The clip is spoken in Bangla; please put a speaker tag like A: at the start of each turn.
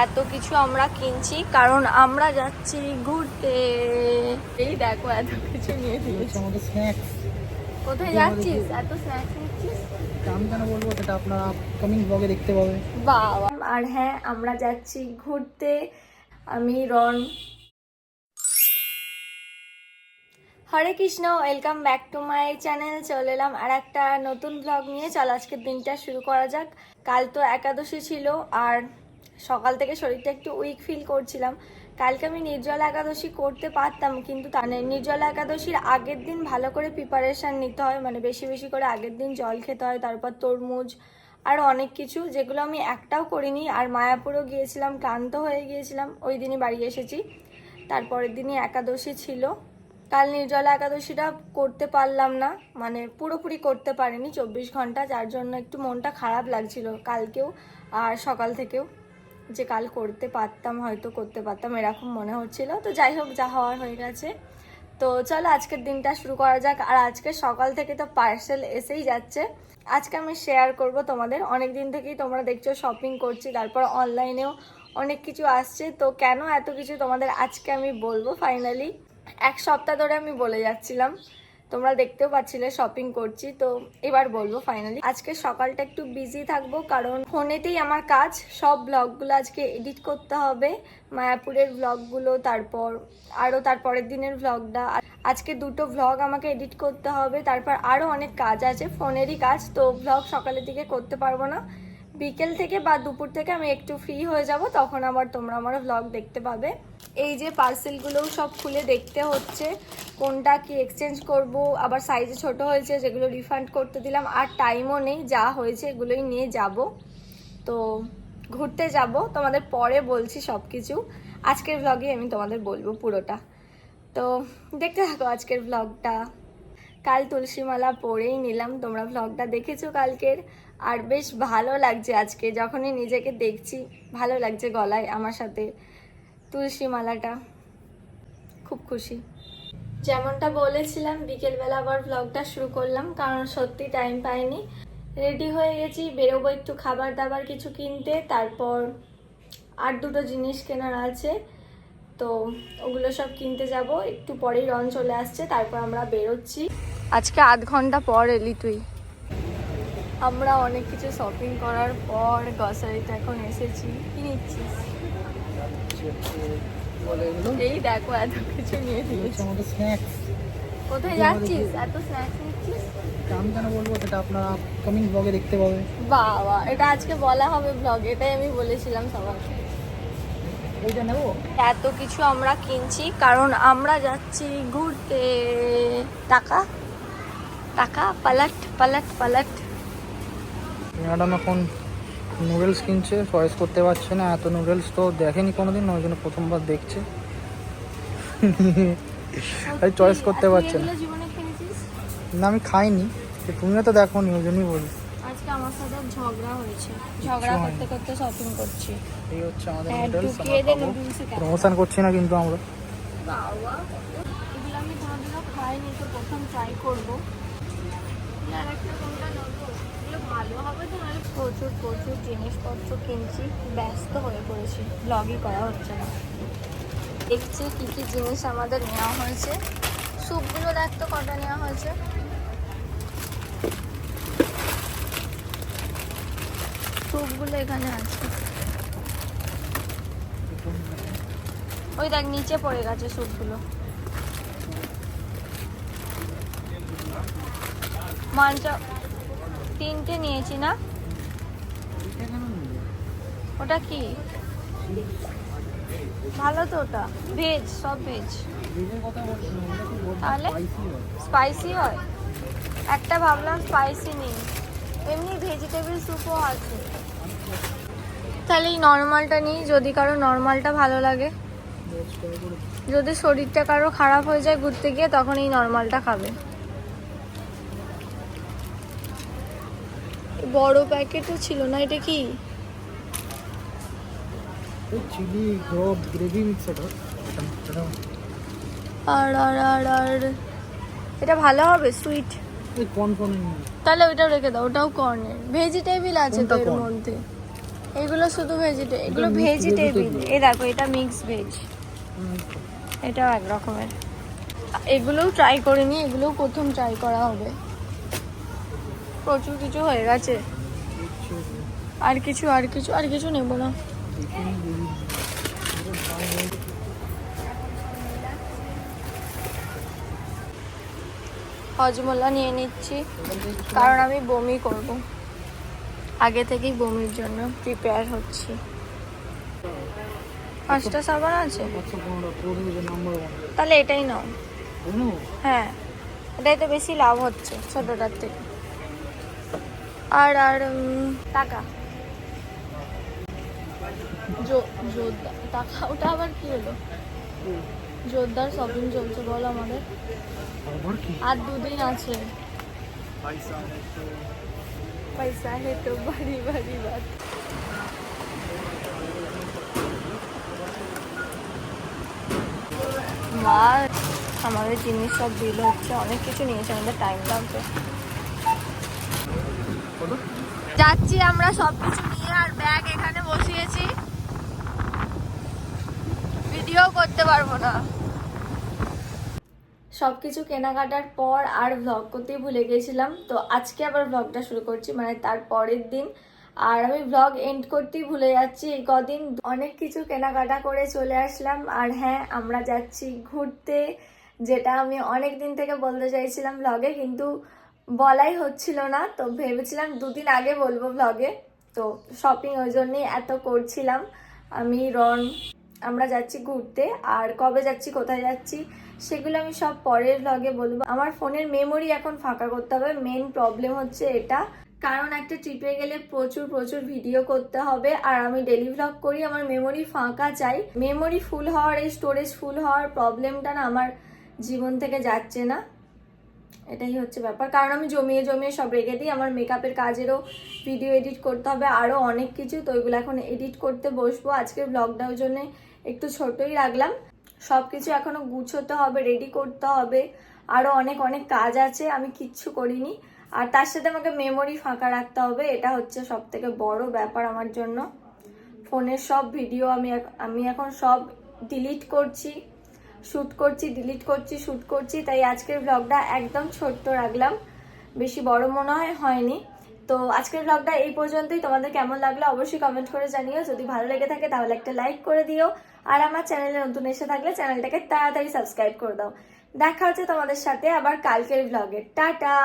A: এত কিছু আমরা কিনছি কারণ আমরা যাচ্ছি ঘুরতে। এই দেখো এত কিছু নিয়ে দিয়েছি।
B: আমাদের স্ন্যাক্স।
A: কোথায় যাচ্ছিস এত স্ন্যাক্স নিচ্ছিস?
B: আমি কেন বলবো, সেটা আপনারা কামিং ব্লগে দেখতে পাবে।
A: বাবা। আর হ্যাঁ, আমরা যাচ্ছি ঘুরতে। আমি Ron. Hare Krishna, welcome back to my channel. চলে এলাম আর একটা নতুন ব্লগ নিয়ে। চল আজকের দিনটা শুরু করা যাক। কাল তো একাদশী ছিল আর সকাল থেকে শরীরটা একটু উইক ফিল করছিলাম। কালকে আমি নির্জলা একাদশী করতে পারতাম, কিন্তু নির্জলা একাদশীর আগের দিন ভালো করে প্রিপারেশান নিতে হয়, মানে বেশি বেশি করে আগের দিন জল খেতে হয়, তারপর তরমুজ আর অনেক কিছু, যেগুলো আমি একটাও করিনি। আর মায়াপুরও গিয়েছিলাম, ক্লান্ত হয়ে গিয়েছিলাম, ওই দিনই বাড়ি এসেছি। তারপরের দিনই একাদশী ছিল। কাল নির্জলা একাদশীটা করতে পারলাম না, মানে পুরোপুরি করতে পারিনি 24 ঘন্টা, যার জন্য একটু মনটা খারাপ লাগছিল কালকেও আর সকাল থেকেও, যে কাল করতে পারতাম, হয়তো করতে পারতাম এরকম মনে হচ্ছিল। তো যাই হোক, যা হওয়ার হয়ে গেছে। তো চলো আজকের দিনটা শুরু করা যাক। আর আজকে সকাল থেকে তো পার্সেল এসেই যাচ্ছে। আজকে আমি শেয়ার করব তোমাদের। অনেক দিন থেকেই তোমরা দেখছো শপিং করছি, তারপর অনলাইনেও অনেক কিছু আসছে। তো কেন এত কিছু তোমাদের আজকে আমি বলবো ফাইনালি। এক সপ্তাহ ধরে আমি বলে যাচ্ছিলাম, তোমরা দেখতেও পাচ্ছিলে শপিং করছি, তো এবার বলবো ফাইনালি। আজকে সকালটা একটু বিজি থাকবো কারণ ফোনেতেই আমার কাজ। সব ব্লগগুলো আজকে এডিট করতে হবে, মায়াপুরের ব্লগগুলো, তারপর আরও তারপরের দিনের ব্লগটা। আজকে দুটো ব্লগ আমাকে এডিট করতে হবে, তারপর আরও অনেক কাজ আছে, ফোনেরই কাজ। তো ব্লগ সকালের দিকে করতে পারবো না, বিকেল থেকে বা দুপুর থেকে আমি একটু ফ্রি হয়ে যাব, তখন আবার তোমরা আমার ব্লগ দেখতে পাবে। এই যে পার্সেলগুলোও সব খুলে দেখতে হচ্ছে কোনটা কি এক্সচেঞ্জ করব, আবার সাইজে ছোট হয়েছে যেগুলো রিফান্ড করতে দিলাম। আর টাইমও নেই, যা হয়েছে এগুলোই নিয়ে যাব। তো ঘুরতে যাব, তোমাদের পরে বলছি সব কিছু। আজকের ব্লগে আমি তোমাদের বলবো পুরোটা, তো দেখতে থাকো আজকের ব্লগটা। কাল তুলসীমালা পরেই নিলাম, তোমরা ব্লগটা দেখেছো কালকের। আর বেশ ভালো লাগছে আজকে, যখনই নিজেকে দেখছি ভালো লাগছে গলায় আমার সাথে তুলসীমালাটা, খুব খুশি। যেমনটা বলেছিলাম, বিকেলবেলা আবার ব্লগটা শুরু করলাম কারণ সত্যি টাইম পাইনি। রেডি হয়ে গেছি, বেরোবো একটু খাবার দাবার কিছু কিনতে, তারপর আর দুটো জিনিস কেনার আছে, তো ওগুলো সব কিনতে যাব। একটু পরেই রন চলে আসছে, তারপর আমরা বেরোচ্ছি। আজকে আধ ঘন্টা পর এলি তুই। আমরা অনেক কিছু শপিং করার পর গ্রসারিতে এখন এসেছি। কি নিচ্ছিস? এই দেখো এত কিছু নিয়ে দিয়েছি।
B: আমাদের স্ন্যাক্স।
A: কোথায় যাচ্ছিস এত স্ন্যাক্স নিচ্ছিস?
B: আমি কেন বলবো, সেটা আপনারা কামিং ব্লগে দেখতে পাবে।
A: বাবা, এটা আজকে বলা হবে ব্লগে, এটাই আমি বলেছিলাম সবাইকে।
B: এইটা নেবো।
A: এত কিছু আমরা কিনছি কারণ আমরা যাচ্ছি ঘুরতে। টাকা টাকা পালাট পালাট পালাট।
B: ম্যাডাম এখন নুডলস কিনছে, চয়েস করতে পারছে না, এত নুডলস তো দেখেনি কোনোদিন, ওই জন্য প্রথমবার দেখছে। তাই চয়েস করতে পারছে না।
A: জীবনে খেয়েছিস?
B: না আমি খাইনি, তুমিও তো দেখো নি, ওই জন্যই বলি।
A: আজকে আমার সাথে ঝগড়া হয়েছে, ঝগড়া করতে করতে শপিং করছি।
B: এই হচ্ছে আমাদের
A: নুডলস।
B: প্রমোশন করছি না কিন্তু আমরা।
A: বাবা, এগুলো আমি কোনোদিনও খাইনি, তো প্রথম ট্রাই করবো। আর একটা কোনটা নেবো, এগুলো ভালো হবে তো। নাহলে প্রচুর প্রচুর জিনিসপত্র কিনছি, ব্যস্ত হয়ে পড়েছি, ব্লগই করা হচ্ছে না। দেখছি কী কী জিনিস আমাদের নেওয়া হয়েছে। স্যুপগুলো দেখতো কটা নেওয়া হয়েছে। স্যুপগুলো এখানে আছে, ওই দেখ নিচে পড়ে গেছে স্যুপগুলো। মাঞ্চা 3টে নিয়েছি না? ওটা কি? ভালো তো, ওটা ভেজ, সব ভেজ। তাহলে স্পাইসি হয়? একটা ভাবলাম স্পাইসি নেই, এমনি ভেজিটেবল স্যুপও আছে। তাহলে এই নর্মালটা নিই, যদি কারো নর্মালটা ভালো লাগে। যদি শরীরটা কারো খারাপ হয়ে যায় ঘুরতে গিয়ে, তখন এই নর্মালটা খাবে। বড় প্যাকেটও ছিল না, এটা কি?
B: Chilli gravy mix.
A: আর আর আর আর এটা ভালো হবে, সুইট।
B: কোন
A: তাহলে ওইটাও রেখে দাও, ওটাও কর্নের। ভেজিটেবল আছে তো এর মধ্যে। এগুলো শুধু ভেজিটেবল, এগুলো ভেজিটেবল। এই দেখো এটা মিক্স ভেজ, এটাও এক রকমের। এগুলোও ট্রাই করিনি, এগুলোও প্রথম ট্রাই করা হবে। প্রচুর কিছু হয়ে গেছে, আর কিছু নেবো না। হজমোলা নিয়ে নিচ্ছি কারণ আমি বমি করব, আগে থেকেই বমির জন্য প্রিপেয়ার হচ্ছি। 5টা সাবান আছে, তাহলে এটাই নাও। হ্যাঁ, এটাই তো বেশি লাভ হচ্ছে ছোটটার থেকে। আর টাকা জোরদার টাকা, ওটা আবার কি হলো? জোরদার শপিং চলছে বল আমাদের, আর 2 দিন আছে। পয়সা হে তো বড়ি বড়ি বাত। মা আমাদের জিনিস সব বিল হচ্ছে, অনেক কিছু নিয়েছে, আমাদের টাইম লাগবে। যাচ্ছি আমরা সবকিছু নিয়ে, আর ব্যাগ এখানে বসিয়েছি, ভিডিও করতে পারবো না। সবকিছু কেনাকাটার পর আর ভ্লগ করতেই ভুলে গেছিলাম, তো আজকে আবার ভ্লগটা শুরু করছি, মানে তার পরের দিন। আর আমি ভ্লগ এন্ড করতেই ভুলে যাচ্ছি এই কদিন। অনেক কিছু কেনাকাটা করে চলে আসলাম। আর হ্যাঁ, আমরা যাচ্ছি ঘুরতে, যেটা আমি অনেক দিন থেকে বলতে চাইছিলাম ভ্লগে, কিন্তু বলাই হচ্ছিল না। তো ভেবেছিলাম 2 দিন আগে বলবো ভ্লগে। তো শপিং ওই জন্যই এত করছিলাম। আমি আমরা যাচ্ছি ঘুরতে, আর কবে যাচ্ছি কোথায় যাচ্ছি সেগুলো আমি সব পরের ভ্লগে বলবো। আমার ফোনের মেমোরি এখন ফাঁকা করতে হবে, মেন প্রবলেম হচ্ছে এটা। কারণ একটা ট্রিপে গেলে প্রচুর ভিডিও করতে হবে, আর আমি ডেলি ভ্লগ করি, আমার মেমোরি ফাঁকা চাই। মেমোরি ফুল হওয়ার, এই স্টোরেজ ফুল হওয়ার প্রবলেমটা না আমার জীবন থেকে যাচ্ছে না, এটাই হচ্ছে ব্যাপার। কারণ আমি জমিয়ে সব রেখে দিই। আমার মেকআপের কাজেরও ভিডিও এডিট করতে হবে, আরও অনেক কিছু, তো ওইগুলো এখন এডিট করতে বসবো। আজকের ব্লগটা ওই জন্য একটু ছোটই রাখলাম। সব কিছু এখনো গুছোতে হবে, রেডি করতে হবে, আরও অনেক কাজ আছে, আমি কিচ্ছু করিনি। আর তার সাথে আমাকে মেমোরি ফাঁকা রাখতে হবে, এটা হচ্ছে সব থেকে বড় ব্যাপার আমার জন্য। ফোনের সব ভিডিও আমি এখন সব ডিলিট করছি, শ্যুট করছি, ডিলিট করছি, শ্যুট করছি। তাই আজকের ব্লগটা একদম ছোট্ট রাখলাম, বেশি বড় মনে হয়নি। তো আজকের ব্লগটা এই পর্যন্তই। তোমাদের কেমন লাগলো অবশ্যই কমেন্ট করে জানিও। যদি ভালো লেগে থাকে তাহলে একটা লাইক করে দিও, আর আমার চ্যানেলে নতুন এসে থাকলে চ্যানেলটাকে তাড়াতাড়ি সাবস্ক্রাইব করে দাও। দেখা হচ্ছে তোমাদের সাথে আবার কালকের ব্লগে। টাটা।